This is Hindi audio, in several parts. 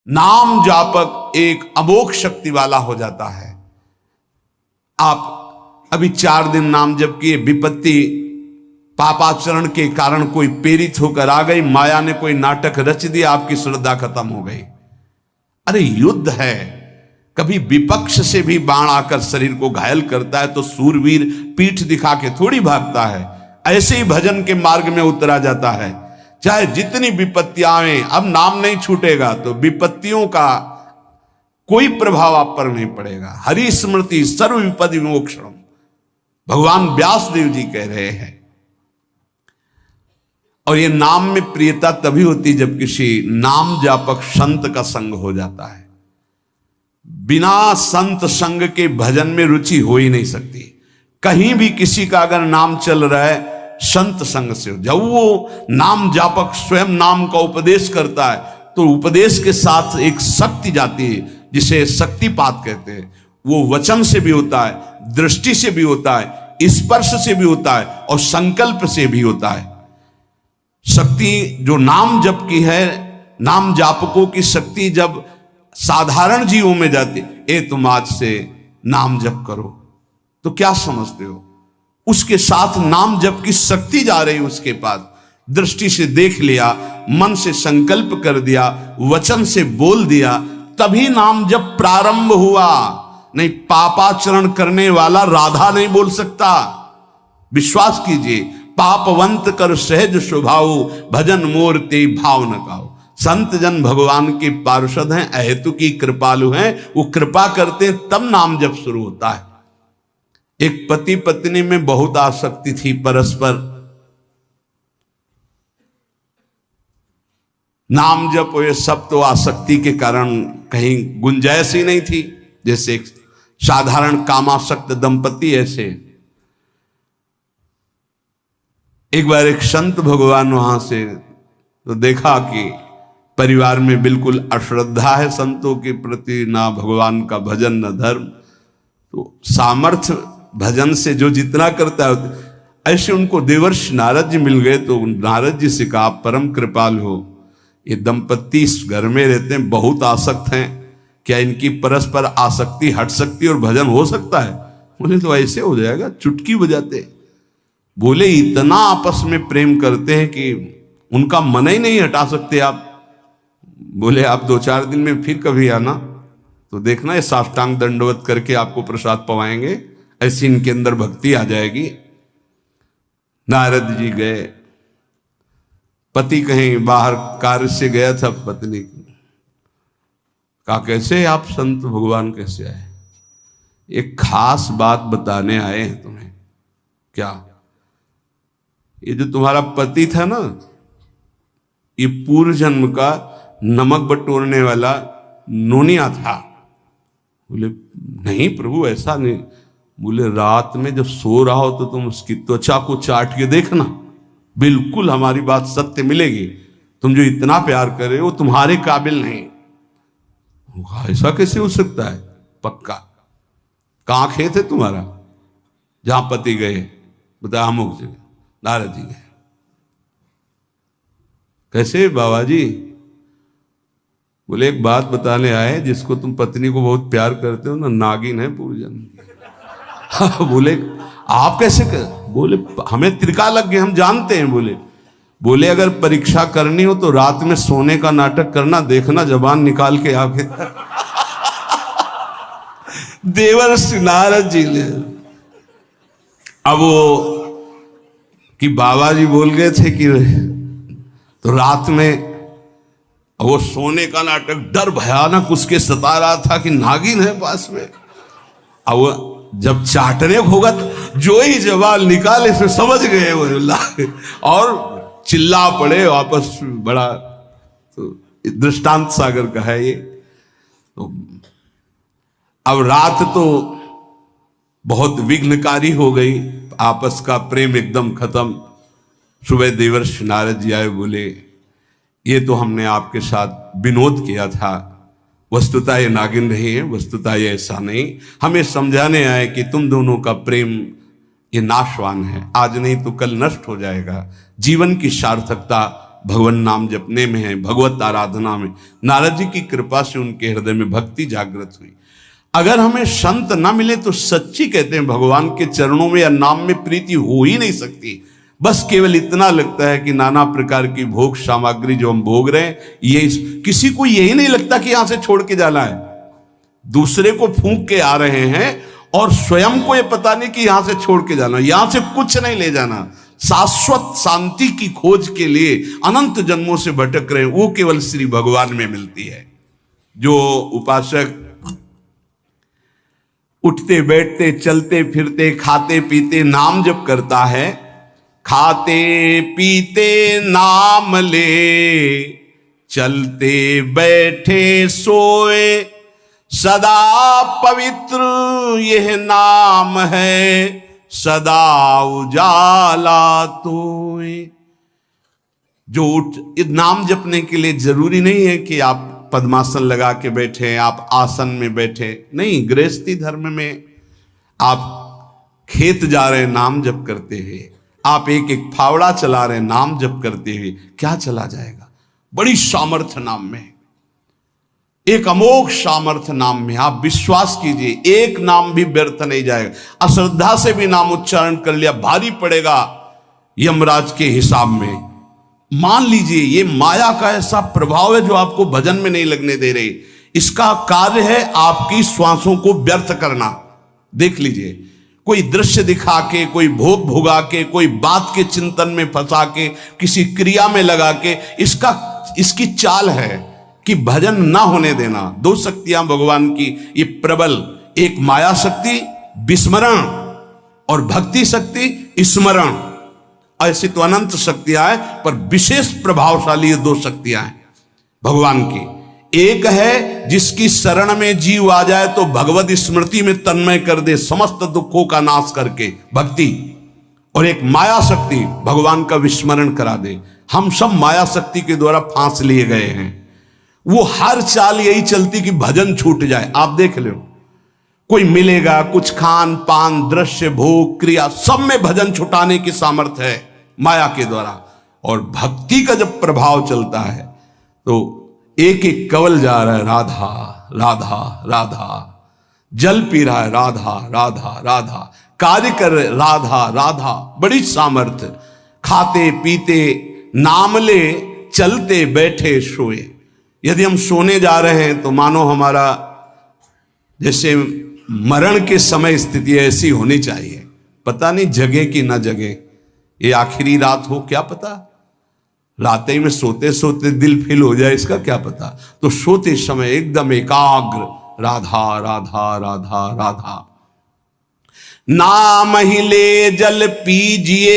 नाम जापक एक अमोघ शक्ति वाला हो जाता है। आप अभी 4 दिन नाम जप किए, विपत्ति पापाचरण के कारण कोई प्रेरित होकर आ गई, माया ने कोई नाटक रच दिया, आपकी श्रद्धा खत्म हो गई। अरे युद्ध है, कभी विपक्ष से भी बाण आकर शरीर को घायल करता है तो सूरवीर पीठ दिखा के थोड़ी भागता है। ऐसे ही भजन के मार्ग में उतरा जाता है, चाहे जितनी विपत्तियां आए, अब नाम नहीं छूटेगा तो विपत्तियों का कोई प्रभाव आप पर नहीं पड़ेगा। हरि स्मृति सर्व विपदि विमोक्षणम, भगवान व्यासदेव जी कह रहे हैं। और ये नाम में प्रियता तभी होती जब किसी नाम जापक संत का संग हो जाता है। बिना संत संग के भजन में रुचि हो ही नहीं सकती। कहीं भी किसी का अगर नाम चल रहा है, संत संग से, जब वो नाम जापक स्वयं नाम का उपदेश करता है तो उपदेश के साथ एक शक्ति जाती है जिसे शक्तिपात कहते हैं। वो वचन से भी होता है, दृष्टि से भी होता है, स्पर्श से भी होता है और संकल्प से भी होता है। शक्ति जो नाम जप की है, नाम जापकों की शक्ति जब साधारण जीवों में जाती, ए तुम आज से नाम जप करो, तो क्या समझते हो? उसके साथ नाम जप की शक्ति जा रही उसके पास। दृष्टि से देख लिया, मन से संकल्प कर दिया, वचन से बोल दिया, तभी नाम जप प्रारंभ हुआ। नहीं, पापाचरण करने वाला राधा नहीं बोल सकता। विश्वास कीजिए, पापवंत कर सहज स्वभाव, भजन मोर ते भाव न गाओ। संत जन भगवान के पार्षद हैं, अहेतु की कृपालु हैं, वो कृपा करते हैं तब नाम जप शुरू होता है। एक पति पत्नी में बहुत आसक्ति थी परस्पर, नाम जप ये सब तो आसक्ति के कारण कहीं गुंजाइश ही नहीं थी। जैसे एक साधारण कामासक्त दंपति, ऐसे एक बार एक संत भगवान वहां से तो देखा कि परिवार में बिल्कुल अश्रद्धा है संतों के प्रति, ना भगवान का भजन न धर्म। तो सामर्थ्य भजन से जो जितना करता है, ऐसे उनको देवर्षि नारद जी मिल गए। तो नारद जी से कहा, परम कृपाल हो, ये दंपत्ति इस घर में रहते हैं, बहुत आसक्त हैं, क्या इनकी परस्पर आसक्ति हट सकती है और भजन हो सकता है? बोले तो ऐसे हो जाएगा, चुटकी बजाते। बोले इतना आपस में प्रेम करते हैं कि उनका मन ही नहीं हटा सकते आप। बोले आप 2-4 दिन में फिर कभी आना तो देखना, ये साष्टांग दंडवत करके आपको प्रसाद पवाएंगे, ऐसी इनके अंदर भक्ति आ जाएगी। नारद जी गए, पति कहीं बाहर कार्य से गया था, पत्नी कहा कैसे आप संत भगवान कैसे आए? एक खास बात बताने आए हैं तुम्हें। क्या? ये जो तुम्हारा पति था ना, ये पूर्व जन्म का नमक बटोरने वाला नोनिया था। बोले नहीं प्रभु, ऐसा नहीं। बोले रात में जब सो रहा हो तो तुम उसकी त्वचा को चाट के देखना, बिल्कुल हमारी बात सत्य मिलेगी। तुम जो इतना प्यार कर रहे हो तुम्हारे काबिल नहीं। ऐसा कैसे हो सकता है? पक्का। कहाँ खेत है तुम्हारा जहां पति गए? बता, अमुक जगह। नारद जी गए। कैसे बाबा जी? बोले एक बात बताने आए, जिसको तुम पत्नी को बहुत प्यार करते हो ना, नागिन है पूर्वजन्म। बोले आप कैसे कर? बोले हमें त्रिका लग गए, हम जानते हैं। बोले अगर परीक्षा करनी हो तो रात में सोने का नाटक करना, देखना जबान निकाल के आगे। देवर्षि नारद जी ने, अब वो कि बाबा जी बोल गए थे कि तो रात में वो सोने का नाटक, डर भयानक उसके सता रहा था कि नागिन है पास में। अब वो जब चाटने होगा तो जो ही जवाब निकाले फिर समझ गए वो, और चिल्ला पड़े वापस। बड़ा तो दृष्टांत सागर का है ये। तो अब रात तो बहुत विघ्नकारी हो गई, आपस का प्रेम एकदम खत्म। सुबह देवर्षि नारद जी आए, बोले ये तो हमने आपके साथ विनोद किया था, वस्तुतः ये नागिन नहीं है, वस्तुतः ये ऐसा नहीं। हमें समझाने आए कि तुम दोनों का प्रेम ये नाशवान है, आज नहीं तो कल नष्ट हो जाएगा। जीवन की सार्थकता भगवान नाम जपने में है, भगवत आराधना में। नारद जी की कृपा से उनके हृदय में भक्ति जागृत हुई। अगर हमें संत ना मिले तो सच्ची कहते हैं भगवान के चरणों में या नाम में प्रीति हो ही नहीं सकती। बस केवल इतना लगता है कि नाना प्रकार की भोग सामग्री जो हम भोग रहे हैं, ये किसी को यही नहीं लगता कि यहां से छोड़ के जाना है। दूसरे को फूंक के आ रहे हैं और स्वयं को ये पता नहीं कि यहां से छोड़ के जाना, यहां से कुछ नहीं ले जाना। शाश्वत शांति की खोज के लिए अनंत जन्मों से भटक रहे हैं, वो केवल श्री भगवान में मिलती है। जो उपासक उठते बैठते चलते फिरते खाते पीते नाम जप करता है, खाते पीते नाम ले, चलते बैठे सोए, सदा पवित्र यह नाम है, सदा उजाला तोए। जो नाम जपने के लिए जरूरी नहीं है कि आप पद्मासन लगा के बैठे, आप आसन में बैठे, नहीं। गृहस्थी धर्म में आप खेत जा रहे नाम जप करते हुए, आप एक एक फावड़ा चला रहे नाम जप करते हुए, क्या चला जाएगा? बड़ी सामर्थ्य नाम में, एक अमोघ सामर्थ्य नाम में। आप विश्वास कीजिए, एक नाम भी व्यर्थ नहीं जाएगा। अश्रद्धा से भी नाम उच्चारण कर लिया, भारी पड़ेगा यमराज के हिसाब में। मान लीजिए ये माया का ऐसा प्रभाव है जो आपको भजन में नहीं लगने दे रही। इसका कार्य है आपकी श्वासों को व्यर्थ करना। देख लीजिए, कोई दृश्य दिखा के, कोई भोग भोगा के, कोई बात के चिंतन में फंसा के, किसी क्रिया में लगा के, इसकी चाल है कि भजन ना होने देना। दो शक्तियां भगवान की ये प्रबल, एक माया शक्ति विस्मरण और भक्ति शक्ति स्मरण। ऐसी तो अनंत शक्तियां हैं, पर विशेष प्रभावशाली ये दो शक्तियां हैं भगवान की। एक है जिसकी शरण में जीव आ जाए तो भगवत स्मृति में तन्मय कर दे, समस्त दुखों का नाश करके, भक्ति। और एक माया शक्ति भगवान का विस्मरण करा दे। हम सब माया शक्ति के द्वारा फांस लिए गए हैं। वो हर चाल यही चलती कि भजन छूट जाए। आप देख लो, कोई मिलेगा, कुछ खान पान दृश्य भोग क्रिया सब में भजन छुटाने की सामर्थ्य है माया के द्वारा। और भक्ति का जब प्रभाव चलता है तो एक एक कवल जा रहा है राधा राधा राधा, जल पी रहा है राधा राधा राधा, कार्य कर रहे राधा राधा, बड़ी सामर्थ्य। खाते पीते नाम ले, चलते बैठे सोए। यदि हम सोने जा रहे हैं तो मानो हमारा जैसे मरण के समय स्थिति ऐसी होनी चाहिए। पता नहीं जगे कि ना जगे, ये आखिरी रात हो, क्या पता। रात ही में सोते सोते दिल फील हो जाए, इसका क्या पता। तो सोते समय एकदम एकाग्र, राधा राधा राधा राधा। नाम ही ले जल पीजिए,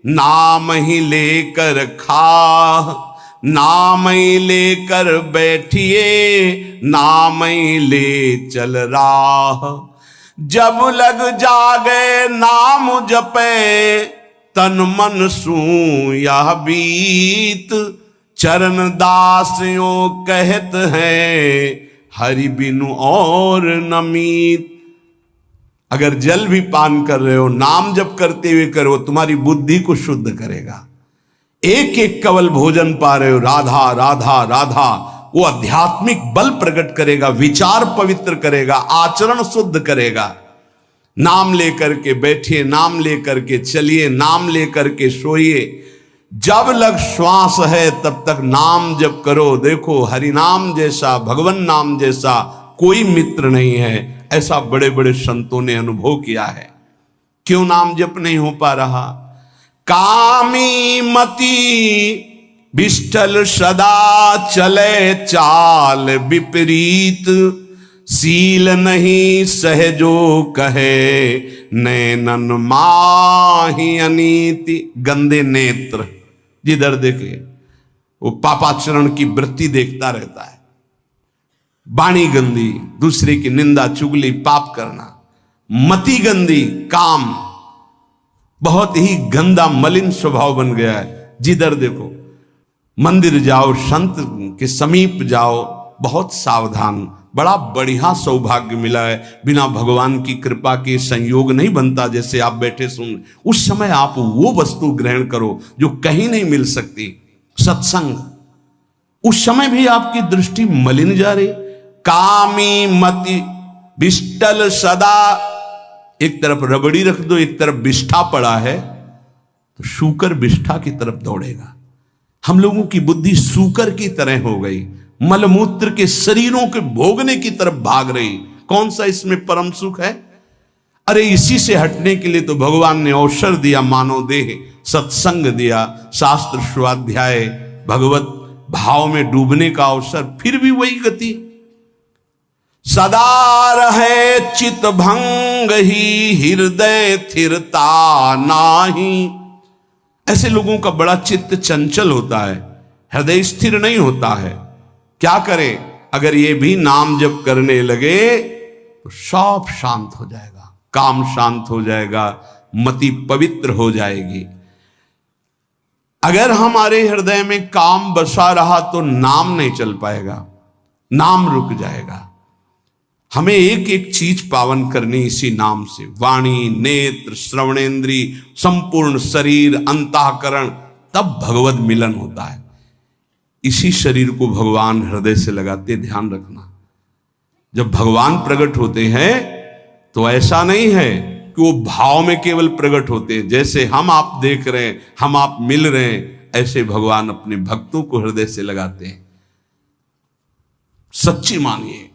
नाम ही लेकर खा, नाम ही लेकर बैठिए, नाम ही ले चल राह। जब लग जागे नाम जपे, तन मन सू यह बीत, चरण दास यो कहत है, हरि बिनु और नमीत। अगर जल भी पान कर रहे हो, नाम जप करते हुए करो, तुम्हारी बुद्धि को शुद्ध करेगा। एक एक कवल भोजन पा रहे हो, राधा राधा राधा, वो आध्यात्मिक बल प्रकट करेगा, विचार पवित्र करेगा, आचरण शुद्ध करेगा। नाम लेकर के बैठिए, नाम लेकर के चलिए, नाम लेकर के सोइए। जब लग श्वास है तब तक नाम जप करो। देखो, हरि नाम जैसा, भगवान नाम जैसा कोई मित्र नहीं है, ऐसा बड़े बड़े संतों ने अनुभव किया है। क्यों नाम जप नहीं हो पा रहा? कामी मति विष्ठल सदा चले चाल विपरीत, सील नहीं सहजो कहे, नैनन माही अनीति। गंदे नेत्र, जिधर देखे वो पापाचरण की वृत्ति देखता रहता है। वाणी गंदी, दूसरे की निंदा चुगली पाप करना। मति गंदी, काम बहुत ही गंदा मलिन स्वभाव बन गया है। जिधर देखो, मंदिर जाओ, संत के समीप जाओ, बहुत सावधान, बड़ा बढ़िया सौभाग्य मिला है। बिना भगवान की कृपा के संयोग नहीं बनता। जैसे आप बैठे सुन, उस समय आप वो वस्तु ग्रहण करो जो कहीं नहीं मिल सकती, सत्संग। उस समय भी आपकी दृष्टि मलिन जा रही, कामी मति बिस्टल सदा, एक तरफ रबड़ी रख दो, एक तरफ बिष्ठा पड़ा है, तो शूकर बिष्ठा की तरफ दौड़ेगा। हम लोगों की बुद्धि शूकर की तरह हो गई, मलमूत्र के शरीरों के भोगने की तरफ भाग रही। कौन सा इसमें परम सुख है? अरे इसी से हटने के लिए तो भगवान ने अवसर दिया, मानव देह, सत्संग दिया, शास्त्र स्वाध्याय, भगवत भाव में डूबने का अवसर। फिर भी वही गति, सदा रहे चित भंग ही हृदय स्थिरता नाही। ऐसे लोगों का बड़ा चित्त चंचल होता है, हृदय स्थिर नहीं होता है। क्या करें? अगर ये भी नाम जप करने लगे तो सब शांत हो जाएगा, काम शांत हो जाएगा, मति पवित्र हो जाएगी। अगर हमारे हृदय में काम बसा रहा तो नाम नहीं चल पाएगा, नाम रुक जाएगा। हमें एक एक चीज पावन करनी इसी नाम से, वाणी, नेत्र, श्रवणेन्द्री, संपूर्ण शरीर, अंतःकरण, तब भगवत मिलन होता है। इसी शरीर को भगवान हृदय से लगाते, ध्यान रखना। जब भगवान प्रकट होते हैं तो ऐसा नहीं है कि वो भाव में केवल प्रकट होते हैं। जैसे हम आप देख रहे हैं, हम आप मिल रहे हैं, ऐसे भगवान अपने भक्तों को हृदय से लगाते हैं। सच्ची मानिए,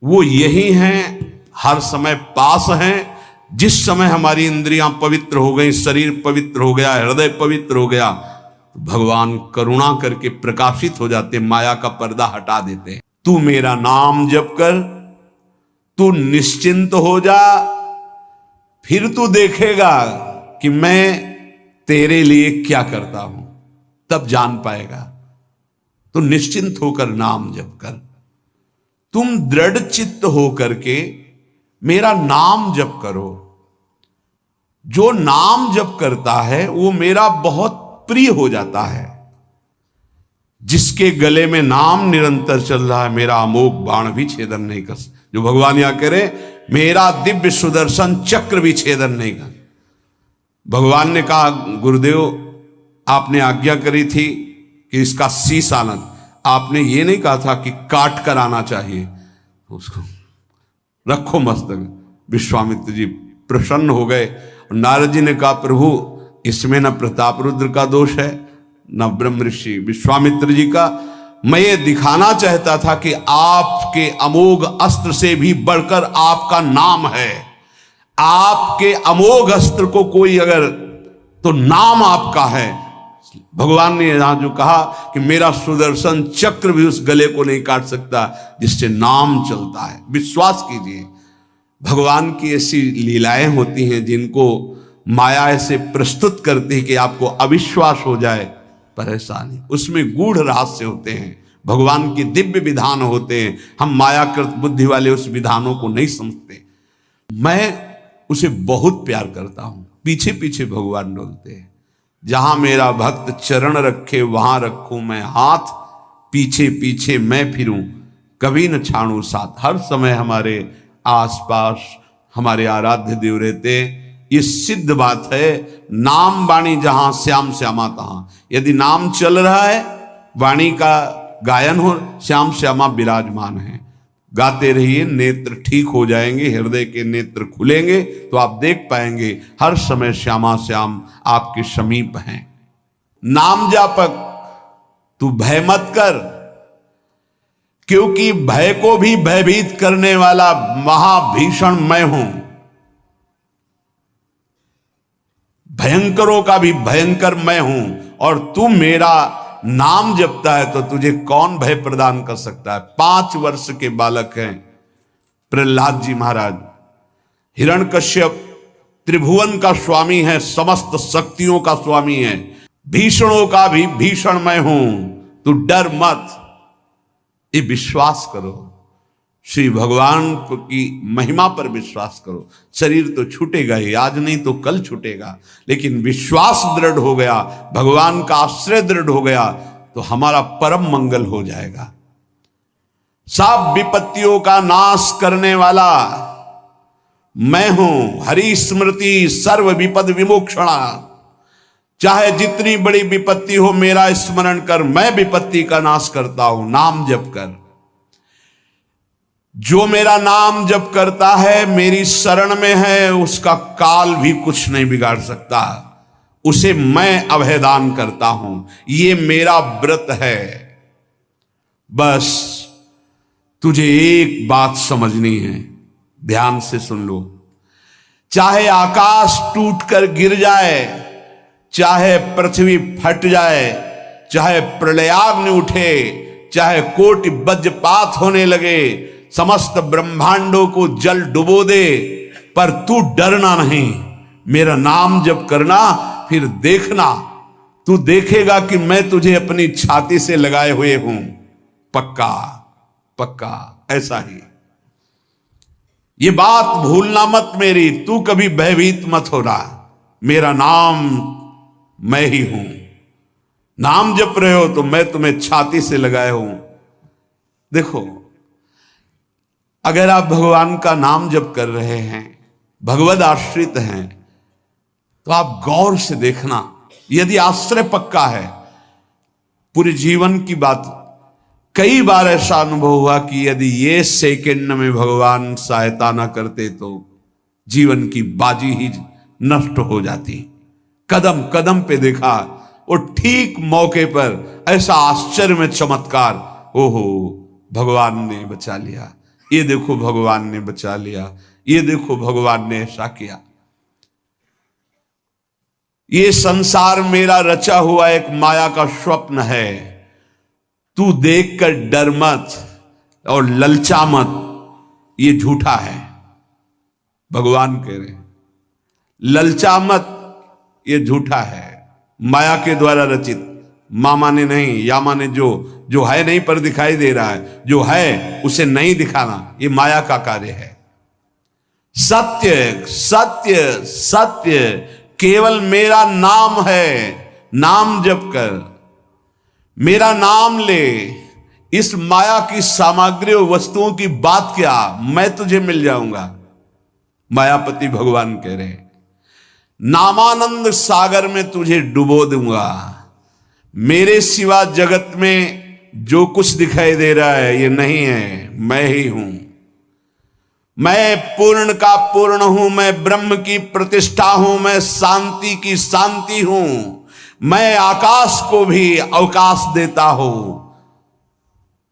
वो यही हैं, हर समय पास हैं। जिस समय हमारी इंद्रियां पवित्र हो गई, शरीर पवित्र हो गया, हृदय पवित्र हो गया, तो भगवान करुणा करके प्रकाशित हो जाते, माया का पर्दा हटा देते हैं। तू मेरा नाम जप कर, तू निश्चिंत हो जा, फिर तू देखेगा कि मैं तेरे लिए क्या करता हूं, तब जान पाएगा। तो निश्चिंत होकर नाम जप कर, तुम दृढ़ चित्त होकर के मेरा नाम जप करो। जो नाम जप करता है वो मेरा बहुत प्रिय हो जाता है। जिसके गले में नाम निरंतर चल रहा है, मेरा अमोघ बाण भी छेदन नहीं कर, जो भगवान यहां कह रहे, मेरा दिव्य सुदर्शन चक्र भी छेदन नहीं कर। भगवान ने कहा, गुरुदेव आपने आज्ञा करी थी कि इसका शीश आना, आपने ये नहीं कहा था कि काट कर आना चाहिए, उसको रखो मस्तक। विश्वामित्र जी प्रसन्न हो गए। नारद जी ने कहा, प्रभु इसमें न प्रताप रुद्र का दोष है, न ब्रह्म ऋषि विश्वामित्र जी का। मैं ये दिखाना चाहता था कि आपके अमोघ अस्त्र से भी बढ़कर आपका नाम है। आपके अमोघ अस्त्र को कोई अगर, तो नाम आपका है। भगवान ने यहां जो कहा कि मेरा सुदर्शन चक्र भी उस गले को नहीं काट सकता जिससे नाम चलता है। विश्वास कीजिए, भगवान की ऐसी लीलाएं होती हैं जिनको माया ऐसे प्रस्तुत करती है कि आपको अविश्वास हो जाए, पर ऐसा नहीं। उसमें गूढ़ रहस्य होते हैं, भगवान के दिव्य विधान होते हैं। हम मायाकृत बुद्धि वाले उस विधानों को नहीं समझते। मैं उसे बहुत प्यार करता हूं, पीछे पीछे भगवान डोलते हैं। जहां मेरा भक्त चरण रखे वहां रखूं मैं हाथ, पीछे पीछे मैं फिरूं कभी न छाड़ू साथ। हर समय हमारे आसपास हमारे आराध्य देव रहते। ये सिद्ध बात है। नाम वाणी जहां श्याम श्यामा तहां। यदि नाम चल रहा है, वाणी का गायन हो, श्याम श्यामा विराजमान है। गाते रहिए, नेत्र ठीक हो जाएंगे, हृदय के नेत्र खुलेंगे तो आप देख पाएंगे हर समय श्यामा श्याम आपके समीप हैं। नाम जापक, तू भय मत कर, क्योंकि भय को भी भयभीत करने वाला महाभीषण मैं हूं। भयंकरों का भी भयंकर मैं हूं, और तू मेरा नाम जपता है तो तुझे कौन भय प्रदान कर सकता है। 5 वर्ष के बालक हैं प्रहलाद जी महाराज। हिरण्यकश्यप त्रिभुवन का स्वामी है, समस्त शक्तियों का स्वामी है। भीषणों का भी भीषण मैं हूं, तू डर मत। ये विश्वास करो, श्री भगवान की महिमा पर विश्वास करो। शरीर तो छूटेगा ही, आज नहीं तो कल छूटेगा, लेकिन विश्वास दृढ़ हो गया, भगवान का आश्रय दृढ़ हो गया तो हमारा परम मंगल हो जाएगा। सब विपत्तियों का नाश करने वाला मैं हूं। हरि स्मृति सर्व विपद विमोक्षणा। चाहे जितनी बड़ी विपत्ति हो मेरा स्मरण कर, मैं विपत्ति का नाश करता हूं। नाम जप कर। जो मेरा नाम जप करता है, मेरी शरण में है, उसका काल भी कुछ नहीं बिगाड़ सकता। उसे मैं अभयदान करता हूं। ये मेरा व्रत है। बस तुझे एक बात समझनी है, ध्यान से सुन लो। चाहे आकाश टूटकर गिर जाए, चाहे पृथ्वी फट जाए, चाहे प्रलयाग्नि उठे, चाहे कोटि वज्रपात होने लगे, समस्त ब्रह्मांडों को जल डुबो दे, पर तू डरना नहीं। मेरा नाम जप करना, फिर देखना, तू देखेगा कि मैं तुझे अपनी छाती से लगाए हुए हूं। पक्का पक्का ऐसा ही। ये बात भूलना मत मेरी। तू कभी भयभीत मत होना। मेरा नाम मैं ही हूं। नाम जप रहे हो तो मैं तुम्हें छाती से लगाए हूं। देखो, अगर आप भगवान का नाम जप कर रहे हैं, भगवद आश्रित हैं, तो आप गौर से देखना। यदि आश्रय पक्का है, पूरे जीवन की बात, कई बार ऐसा अनुभव हुआ कि यदि ये सेकंड में भगवान सहायता ना करते तो जीवन की बाजी ही नष्ट हो जाती। कदम कदम पे देखा, और ठीक मौके पर ऐसा आश्चर्य में चमत्कार, ओहो भगवान ने बचा लिया, ये देखो भगवान ने बचा लिया, ये देखो भगवान ने ऐसा किया। ये संसार मेरा रचा हुआ एक माया का स्वप्न है। तू देखकर डर मत और ललचा मत, ये झूठा है। भगवान कह रहे हैं ललचा मत, ये झूठा है, माया के द्वारा रचित। मामा ने नहीं, यामा ने जो है नहीं पर दिखाई दे रहा है, जो है उसे नहीं दिखाना, ये माया का कार्य है। सत्य सत्य सत्य केवल मेरा नाम है। नाम जप कर, मेरा नाम ले। इस माया की सामग्री और वस्तुओं की बात क्या, मैं तुझे मिल जाऊंगा। मायापति भगवान कह रहे हैं नामानंद सागर में तुझे डुबो दूंगा। मेरे सिवा जगत में जो कुछ दिखाई दे रहा है ये नहीं है, मैं ही हूं। मैं पूर्ण का पूर्ण हूं, मैं ब्रह्म की प्रतिष्ठा हूं, मैं शांति की शांति हूं। मैं आकाश को भी अवकाश देता हूं।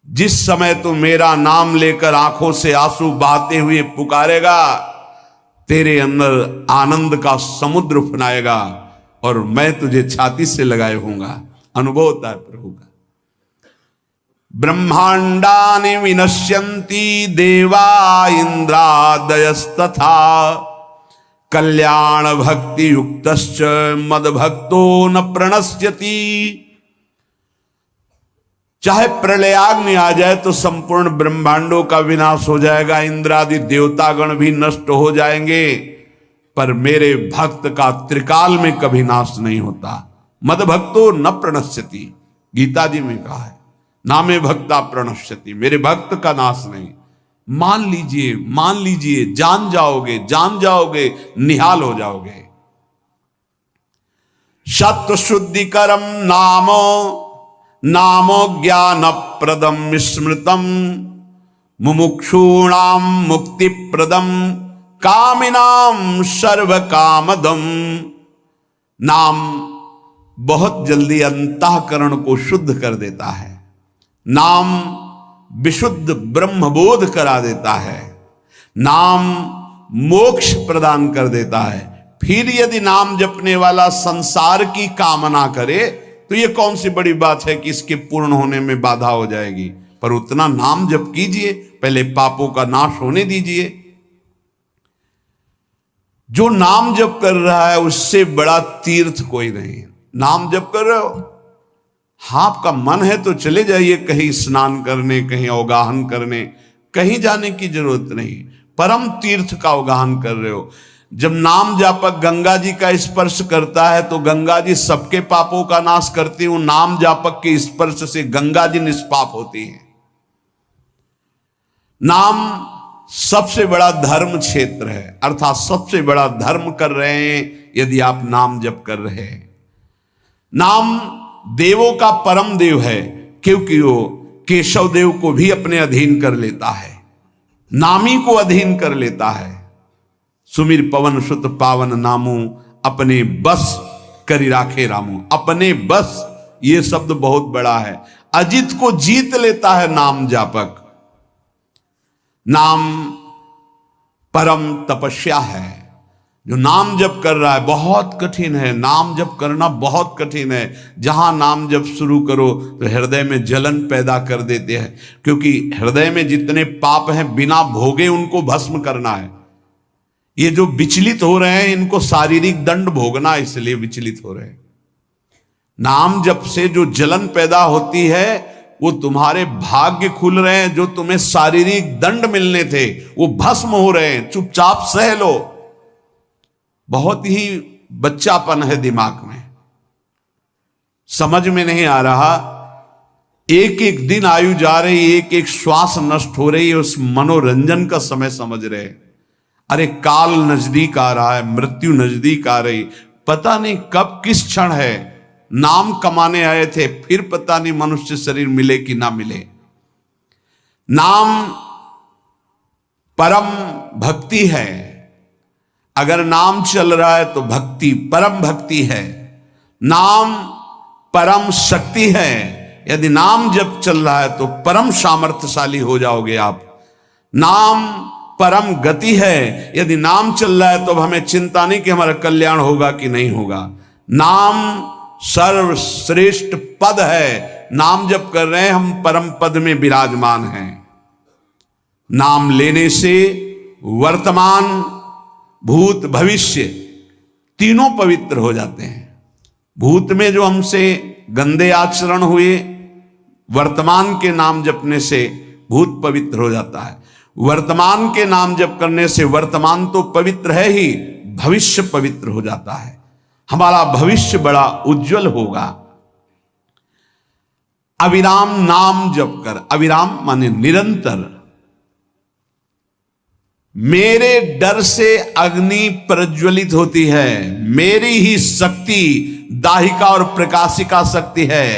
जिस समय तू मेरा नाम लेकर आंखों से आंसू बहाते हुए पुकारेगा, तेरे अंदर आनंद का समुद्र उफनाएगा और मैं तुझे छाती से लगाए होऊंगा। अनुभव होता है प्रभु का। ब्रह्मांडानि विनश्यन्ति देवा इंद्रादयस्तथा कल्याण भक्ति युक्तश्च मद भक्तो न प्रणश्यति। चाहे प्रलयाग्नि आ जाए तो संपूर्ण ब्रह्मांडों का विनाश हो जाएगा, इंद्रादि देवतागण भी नष्ट हो जाएंगे, पर मेरे भक्त का त्रिकाल में कभी नाश नहीं होता। मद भक्तो न प्रणश्यति, गीता जी में कहा है, नामे भक्ता प्रणश्यति, मेरे भक्त का नाश नहीं। मान लीजिए, मान लीजिए, जान जाओगे, निहाल हो जाओगे। सत्व शुद्धिकरम नामो ज्ञान प्रदम स्मृतम मुमुक्षूणाम मुक्ति प्रदम कामिनाम सर्व कामदम। नाम बहुत जल्दी अंतःकरण को शुद्ध कर देता है। नाम विशुद्ध ब्रह्मबोध करा देता है। नाम मोक्ष प्रदान कर देता है। फिर यदि नाम जपने वाला संसार की कामना करे तो ये कौन सी बड़ी बात है कि इसके पूर्ण होने में बाधा हो जाएगी। पर उतना नाम जप कीजिए, पहले पापों का नाश होने दीजिए। जो नाम जप कर रहा है उससे बड़ा तीर्थ कोई नहीं। नाम जप कर रहे हो, हाँ आपका मन है तो चले जाइए कहीं स्नान करने, कहीं अवगाहन करने, कहीं जाने की जरूरत नहीं। परम तीर्थ का अवगाहन कर रहे हो। जब नाम जापक गंगा जी का स्पर्श करता है तो गंगा जी सबके पापों का नाश करती हूं। नाम जापक के स्पर्श से गंगा जी निष्पाप होती हैं। नाम सबसे बड़ा धर्म क्षेत्र है, अर्थात सबसे बड़ा धर्म कर रहे हैं यदि आप नाम जप कर रहे हैं। नाम देवों का परम देव है, क्योंकि वो केशव देव को भी अपने अधीन कर लेता है, नामी को अधीन कर लेता है। सुमिर पवन सुत पावन नामू, अपने बस करी राखे रामू। अपने बस, ये शब्द बहुत बड़ा है। अजित को जीत लेता है नाम जापक। नाम परम तपस्या है। जो नाम जप कर रहा है, बहुत कठिन है, नाम जप करना बहुत कठिन है। जहां नाम जप शुरू करो तो हृदय में जलन पैदा कर देते हैं, क्योंकि हृदय में जितने पाप हैं बिना भोगे उनको भस्म करना है। ये जो विचलित हो रहे हैं इनको शारीरिक दंड भोगना, इसलिए विचलित हो रहे हैं। नाम जप से जो जलन पैदा होती है वो तुम्हारे भाग्य खुल रहे हैं, जो तुम्हें शारीरिक दंड मिलने थे वो भस्म हो रहे हैं। चुपचाप सह लो। बहुत ही बच्चापन है दिमाग में, समझ में नहीं आ रहा। एक एक दिन आयु जा रही, एक एक श्वास नष्ट हो रही है, उस मनोरंजन का समय समझ रहे। अरे काल नजदीक आ रहा है, मृत्यु नजदीक आ रही, पता नहीं कब किस क्षण है। नाम कमाने आए थे, फिर पता नहीं मनुष्य शरीर मिले कि ना मिले। नाम परम भक्ति है। अगर नाम चल रहा है तो भक्ति परम भक्ति है। नाम परम शक्ति है। यदि नाम जब चल रहा है तो परम सामर्थ्यशाली हो जाओगे आप। नाम परम गति है। यदि नाम चल रहा है तो अब हमें चिंता नहीं कि हमारा कल्याण होगा कि नहीं होगा। नाम सर्वश्रेष्ठ पद है। नाम जप कर रहे हैं हम, परम पद में विराजमान हैं। नाम लेने से वर्तमान, भूत, भविष्य तीनों पवित्र हो जाते हैं। भूत में जो हमसे गंदे आचरण हुए, वर्तमान के नाम जपने से भूत पवित्र हो जाता है। वर्तमान के नाम जप करने से वर्तमान तो पवित्र है ही, भविष्य पवित्र हो जाता है। हमारा भविष्य बड़ा उज्जवल होगा। अविराम नाम जप कर, अविराम माने निरंतर। मेरे डर से अग्नि प्रज्वलित होती है, मेरी ही शक्ति दाहिका और प्रकाशिका शक्ति है।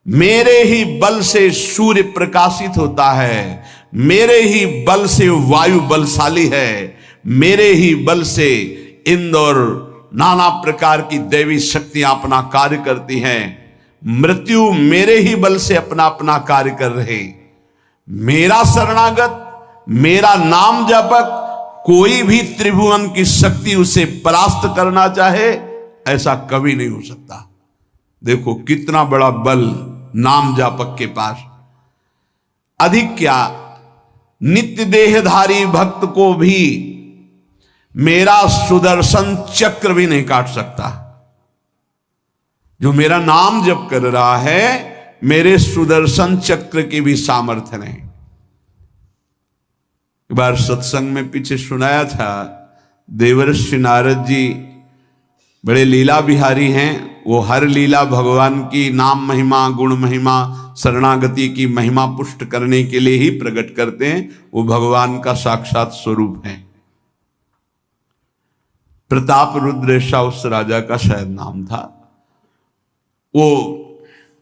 मेरे ही बल से सूर्य प्रकाशित होता है, मेरे ही बल से वायु बलशाली है, मेरे ही बल से इंद्र और नाना प्रकार की दैवी शक्तियां अपना कार्य करती हैं। मृत्यु मेरे ही बल से अपना अपना कार्य कर रहे। मेरा शरणागत, मेरा नाम जपक, कोई भी त्रिभुवन की शक्ति उसे परास्त करना चाहे ऐसा कभी नहीं हो सकता। देखो कितना बड़ा बल नाम जापक के पास। अधिक क्या, नित्य देहधारी भक्त को भी मेरा सुदर्शन चक्र भी नहीं काट सकता। जो मेरा नाम जप कर रहा है, मेरे सुदर्शन चक्र की भी सामर्थ्य नहीं। एक बार सत्संग में पीछे सुनाया था, देवर्षि नारद जी बड़े लीला बिहारी हैं। वो हर लीला भगवान की नाम महिमा, गुण महिमा, शरणागति की महिमा पुष्ट करने के लिए ही प्रकट करते हैं। वो भगवान का साक्षात स्वरूप है। प्रताप रुद्र ऐसा उस राजा का शायद नाम था। वो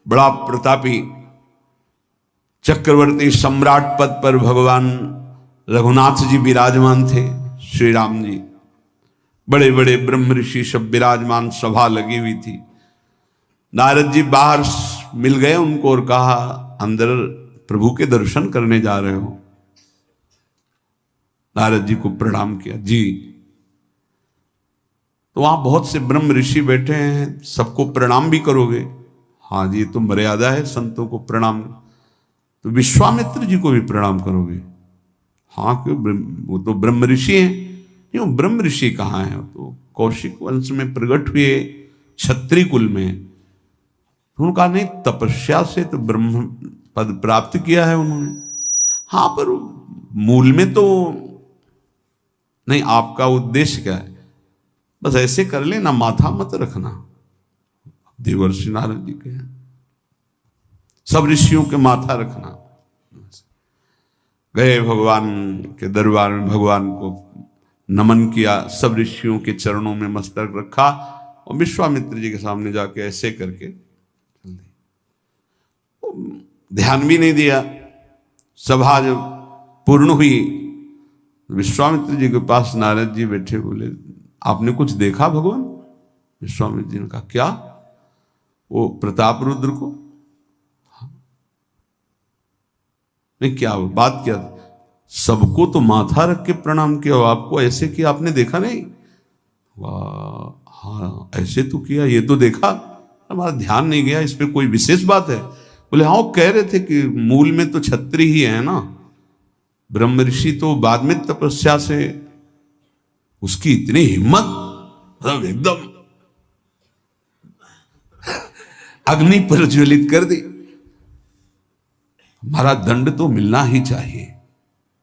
बड़ा प्रतापी चक्रवर्ती सम्राट पद पर भगवान रघुनाथ जी विराजमान थे। श्री राम जी, बड़े बड़े ब्रह्म ऋषि सब विराजमान, सभा लगी हुई थी। नारद जी बाहर मिल गए उनको और कहा, अंदर प्रभु के दर्शन करने जा रहे हो? नारद जी को प्रणाम किया। जी। तो वहां बहुत से ब्रह्म ऋषि बैठे हैं, सबको प्रणाम भी करोगे? हाँ जी, तो मर्यादा है संतों को प्रणाम। तो विश्वामित्र जी को भी प्रणाम करोगे? हाँ, क्यों, वो तो ब्रह्म ऋषि हैं। क्यों, ब्रह्म ऋषि कहाँ हैं? तो कौशिक वंश में प्रकट हुए, क्षत्रिय कुल में। तो उन्होंने कहा नहीं, तपस्या से तो ब्रह्म पद प्राप्त किया है उन्होंने। हाँ, पर मूल में तो नहीं। आपका उद्देश्य क्या है? बस ऐसे कर लेना, माथा मत रखना। देवर्षि नारद जी के सब ऋषियों के माथा रखना। गए भगवान के दरबार में, भगवान को नमन किया, सब ऋषियों के चरणों में मस्तक रखा और विश्वामित्र जी के सामने जाके ऐसे करके चल दी। ध्यान भी नहीं दिया। सभा जब पूर्ण हुई, विश्वामित्र जी के पास नारद जी बैठे, बोले आपने कुछ देखा भगवान? विश्वामित्र जी ने कहा क्या? वो प्रताप रुद्र को? नहीं, क्या बात क्या? सबको तो माथा रख के प्रणाम किया, आपको ऐसे किया, आपने देखा नहीं? वाह, हाँ ऐसे तो किया, ये तो देखा, हमारा ध्यान नहीं गया, इस पे कोई विशेष बात है? बोले हाँ, वो कह रहे थे कि मूल में तो छत्री ही है ना, ब्रह्म ऋषि तो बाद में तपस्या से, उसकी इतनी हिम्मत, मतलब एकदम अग्नि प्रज्वलित कर दी। हमारा दंड तो मिलना ही चाहिए।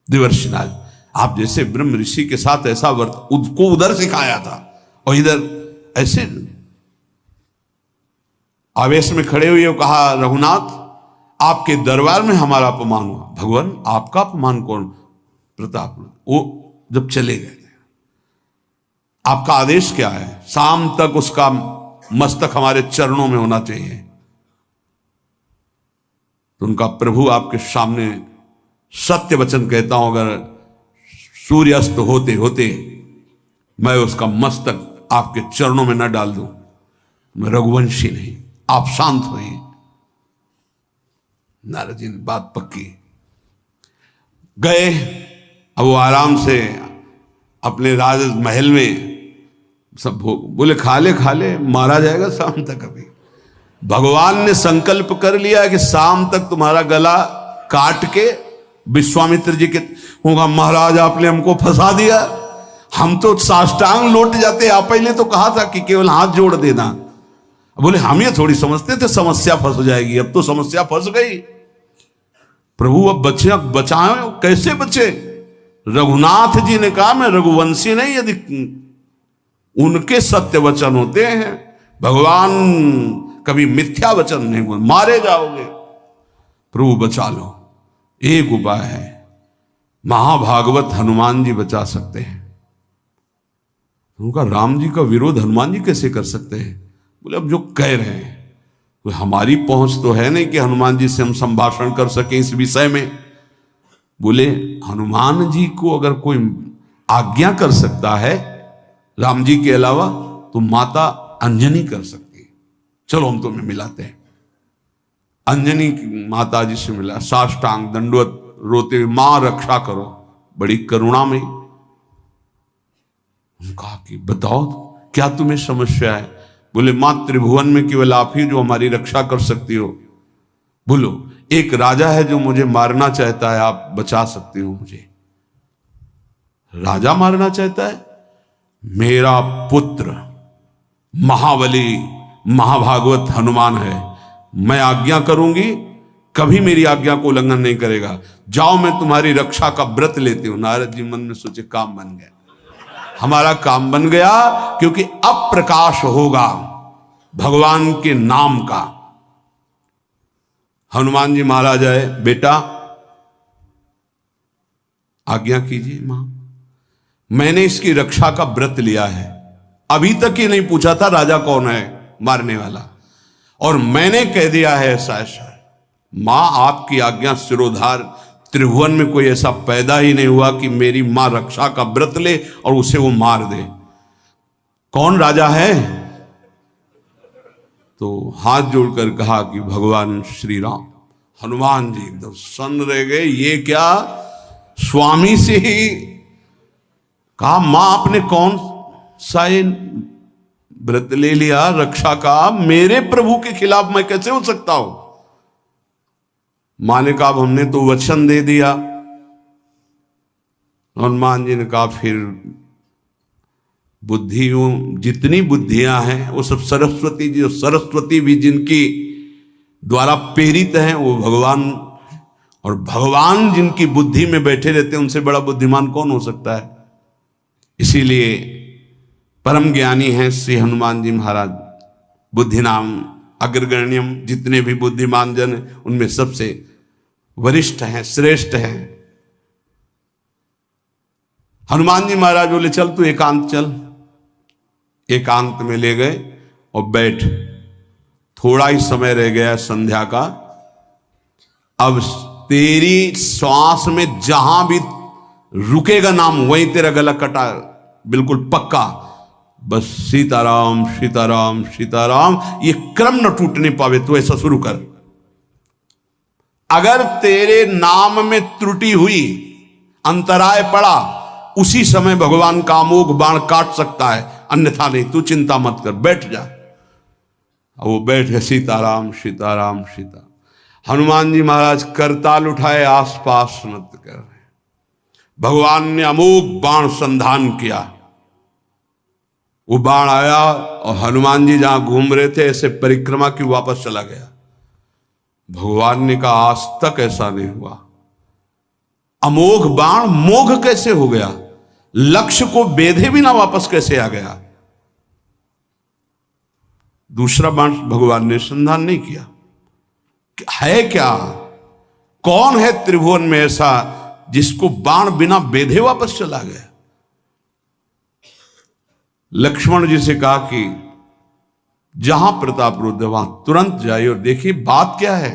देवर्षिनाथ, आप जैसे ब्रह्म ऋषि के साथ ऐसा उसको उधर सिखाया था और इधर ऐसे आवेश में खड़े हुए कहा, रघुनाथ आपके दरबार में हमारा अपमान हुआ। भगवान आपका अपमान कौन? प्रताप। वो जब चले गए, आपका आदेश क्या है? शाम तक उसका मस्तक हमारे चरणों में होना चाहिए। तो उनका प्रभु आपके सामने सत्य वचन कहता हूं, अगर सूर्यास्त होते होते मैं उसका मस्तक आपके चरणों में न डाल दूं, मैं रघुवंशी नहीं। आप शांत होइए। नारद जी ने बात पक्की। गए, अब वो आराम से अपने राज महल में सब बोले खा ले, मारा जाएगा शाम तक। अभी भगवान ने संकल्प कर लिया कि शाम तक तुम्हारा गला काट के विश्वामित्र जी के होगा, महाराज आपने हमको फंसा दिया, हम तो साष्टांग लौट जाते, आप पहले तो कहा था कि केवल हाथ जोड़ देना। बोले हम ये थोड़ी समझते थे समस्या फंस जाएगी, अब तो समस्या फंस गई। प्रभु अब बचाए, कैसे बचे? रघुनाथ जी ने कहा मैं रघुवंशी नहीं, यदि उनके सत्य वचन होते हैं, भगवान कभी मिथ्या वचन नहीं बोल, मारे जाओगे। प्रभु बचा लो। एक उपाय है, महाभागवत हनुमान जी बचा सकते हैं। उनका राम जी का विरोध हनुमान जी कैसे कर सकते हैं? बोले अब जो कह रहे हैं, तो हमारी पहुंच तो है नहीं कि हनुमान जी से हम संभाषण कर सके इस विषय में। बोले हनुमान जी को अगर कोई आज्ञा कर सकता है राम जी के अलावा, तो माता अंजनी कर सकती है। चलो हम तुम्हें मिलाते हैं। अंजनी माता जी से मिला, साष्टांग दंडवत रोते हुए, मां रक्षा करो, बड़ी करुणा में। कहा कि बताओ क्या तुम्हें समस्या है? बोले मां त्रिभुवन में केवल आप ही जो हमारी रक्षा कर सकती हो। बोलो एक राजा है जो मुझे मारना चाहता है, आप बचा सकती हो मुझे? राजा मारना चाहता है? मेरा पुत्र महाबली महाभागवत हनुमान है, मैं आज्ञा करूंगी, कभी मेरी आज्ञा को उल्लंघन नहीं करेगा। जाओ मैं तुम्हारी रक्षा का व्रत लेती हूं। नारद जी मन में सोचे काम बन गया, हमारा काम बन गया, क्योंकि अब प्रकाश होगा भगवान के नाम का। हनुमान जी महाराज आए, बेटा आज्ञा कीजिए मां, मैंने इसकी रक्षा का व्रत लिया है। अभी तक ही नहीं पूछा था राजा कौन है मारने वाला, और मैंने कह दिया है ऐसा ऐसा। मां आपकी आज्ञा सिरोधार, त्रिभुवन में कोई ऐसा पैदा ही नहीं हुआ कि मेरी मां रक्षा का व्रत ले और उसे वो मार दे। कौन राजा है? तो हाथ जोड़कर कहा कि भगवान श्री राम। हनुमान जी एकदम सन्न रह गए, ये क्या? स्वामी से ही कहा मां आपने कौन सा व्रत ले लिया रक्षा का? मेरे प्रभु के खिलाफ मैं कैसे हो सकता हूं? मां ने कहा हमने तो वचन दे दिया। हनुमान जी ने कहा फिर बुद्धियों जितनी बुद्धियां हैं वो सब सरस्वती जी, सरस्वती भी जिनकी द्वारा प्रेरित हैं वो भगवान, और भगवान जिनकी बुद्धि में बैठे रहते हैं उनसे बड़ा बुद्धिमान कौन हो सकता है? इसीलिए परम ज्ञानी हैं श्री हनुमान जी महाराज। बुद्धि नाम अग्रगण्यम, जितने भी बुद्धिमान जन उनमें सबसे वरिष्ठ हैं, श्रेष्ठ हैं। हनुमान जी महाराज बोले चल तू एकांत चल। एकांत में ले गए और बैठ, थोड़ा ही समय रह गया संध्या का। अब तेरी श्वास में जहां भी रुकेगा नाम, वहीं तेरा गला कटा, बिल्कुल पक्का। बस सीताराम सीताराम सीताराम, ये क्रम न टूटने पावे, तो ऐसा शुरू कर। अगर तेरे नाम में त्रुटि हुई, अंतराय पड़ा, उसी समय भगवान का अमोघ बाण काट सकता है, अन्यथा नहीं। तू चिंता मत कर, बैठ जा। वो बैठ गए, सीताराम सीताराम सीता। हनुमान जी महाराज करताल उठाए, आसपास नत कर रहे। भगवान ने अमोघ बाण संधान किया। वो बाण आया और हनुमान जी जहां घूम रहे थे ऐसे परिक्रमा की, वापस चला गया। भगवान ने कहा आज तक ऐसा नहीं हुआ। अमोघ बाण मोघ कैसे हो गया? लक्ष्य को बेधे बिना वापस कैसे आ गया? दूसरा बाण भगवान ने संधान नहीं किया। है क्या? कौन है त्रिभुवन में ऐसा जिसको बाण बिना बेधे वापस चला गया? लक्ष्मण जी से कहा कि जहां प्रताप रुद्र वहां तुरंत जाइए और देखिए बात क्या है,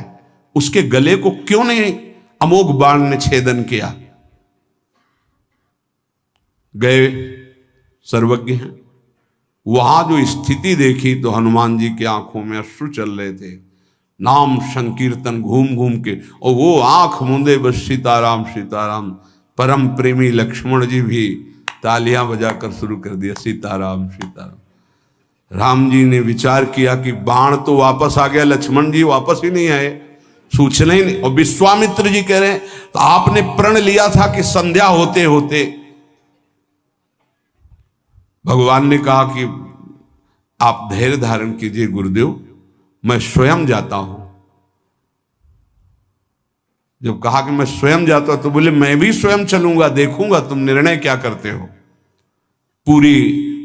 उसके गले को क्यों नहीं अमोघ बाण ने छेदन किया। गए, सर्वज्ञ हैं। वहां जो स्थिति देखी तो हनुमान जी की आंखों में अश्रु चल रहे थे। नाम संकीर्तन घूम घूम के, और वो आंख मूंदे बस सीताराम सीताराम। परम प्रेमी लक्ष्मण जी भी तालियां बजाकर शुरू कर दिया, सीताराम सीताराम। राम जी ने विचार किया कि बाण तो वापस आ गया, लक्ष्मण जी वापस ही नहीं आए, सूचना ही नहीं। और विश्वामित्र जी कह रहे हैं तो आपने प्रण लिया था कि संध्या होते होते। भगवान ने कहा कि आप धैर्य धारण कीजिए गुरुदेव, मैं स्वयं जाता हूं। जब कहा कि मैं स्वयं जाता हूं तो बोले मैं भी स्वयं चलूंगा, देखूंगा तुम निर्णय क्या करते हो। पूरी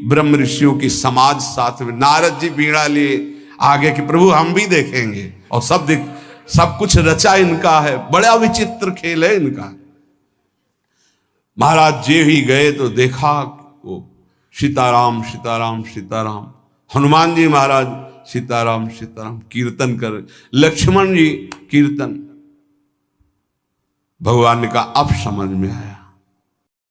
ब्रह्म ऋषियों की समाज साथ में, नारद जी बीड़ा लिए आगे कि प्रभु हम भी देखेंगे। और सब कुछ रचा इनका है, बड़ा विचित्र खेल है इनका। महाराज जी ही गए तो देखा वो सीताराम सीताराम सीताराम। हनुमान जी महाराज सीताराम सीताराम कीर्तन कर, लक्ष्मण जी कीर्तन। भगवान ने कहा अब समझ में आया।